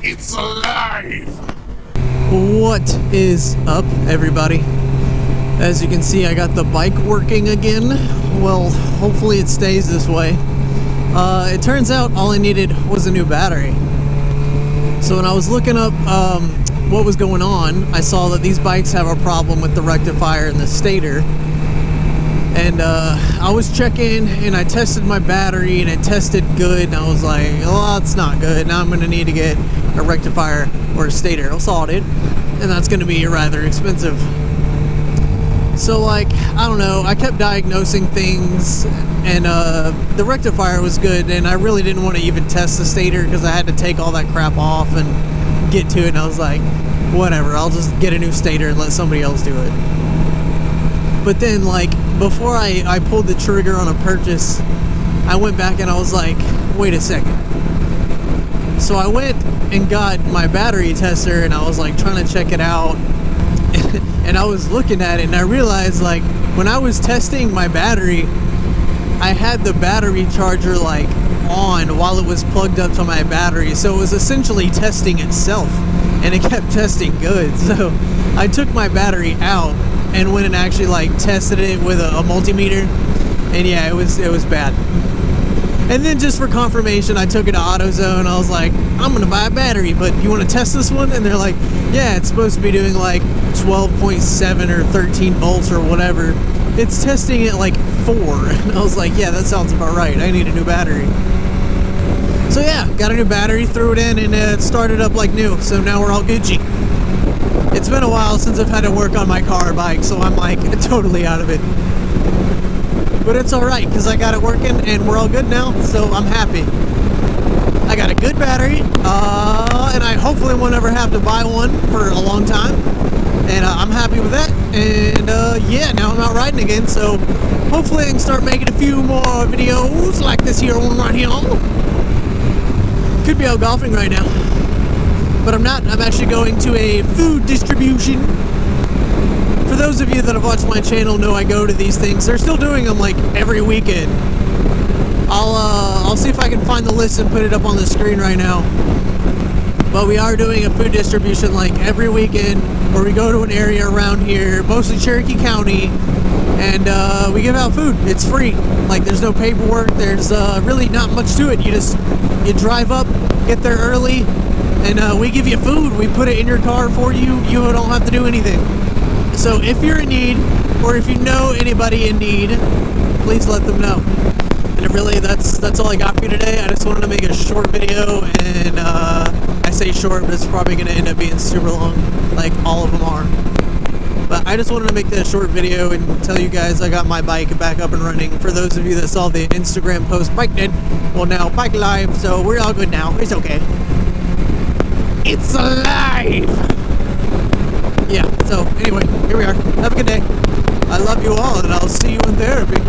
It's alive! What is up, everybody? As you can see, I got the bike working again. Well, hopefully it stays this way. It turns out all I needed was a new battery. So when I was looking up what was going on, I saw that these bikes have a problem with the rectifier and the stator. And I was checking and I tested my battery and it tested good, and I was like, oh, that's not good. Now I'm going to need to get a rectifier or a stator. I saw it, and that's going to be rather expensive. So like, I don't know, I kept diagnosing things, and the rectifier was good, and I really didn't want to even test the stator because I had to take all that crap off and get to it, and I was like, whatever, I'll just get a new stator and let somebody else do it. But then, like, before I pulled the trigger on a purchase, I went back and I was like, wait a second. So I went and got my battery tester and I was like trying to check it out. And I was looking at it and I realized, like, when I was testing my battery, I had the battery charger like on while it was plugged up to my battery. So it was essentially testing itself, and it kept testing good. So I took my battery out and went and actually like tested it with a multimeter, and yeah, it was bad. And then just for confirmation, I took it to AutoZone. I was like, I'm gonna buy a battery, but you want to test this one? And they're like, yeah, it's supposed to be doing like 12.7 or 13 volts or whatever. It's testing at like 4. And I was like, yeah, that sounds about right. I need a new battery. So yeah, got a new battery, threw it in, and it started up like new. So now we're all Gucci. It's been a while since I've had to work on my car or bike, so I'm like totally out of it. But it's alright, because I got it working and we're all good now, so I'm happy. I got a good battery, and I hopefully won't ever have to buy one for a long time. And I'm happy with that. And yeah, now I'm out riding again, so hopefully I can start making a few more videos like this here one right here. Could be out golfing right now. But I'm not. I'm actually going to a food distribution. For those of you that have watched my channel know I go to these things. They're still doing them like every weekend. I'll see if I can find the list and put it up on the screen right now. But we are doing a food distribution like every weekend, where we go to an area around here, mostly Cherokee County, and we give out food. It's free. Like, there's no paperwork. There's really not much to it. You drive up, get there early, and we give you food. We put it in your car for you. You don't have to do anything. So if you're in need, or if you know anybody in need, please let them know. And really, that's all I got for you today. I just wanted to make a short video, and I say short, but it's probably going to end up being super long, like all of them are. But I just wanted to make this short video and tell you guys I got my bike back up and running. For those of you that saw the Instagram post, Bike Dead, well, now Bike Live, so we're all good now. It's okay. It's alive! Yeah, so anyway, here we are. Have a good day. I love you all, and I'll see you in therapy.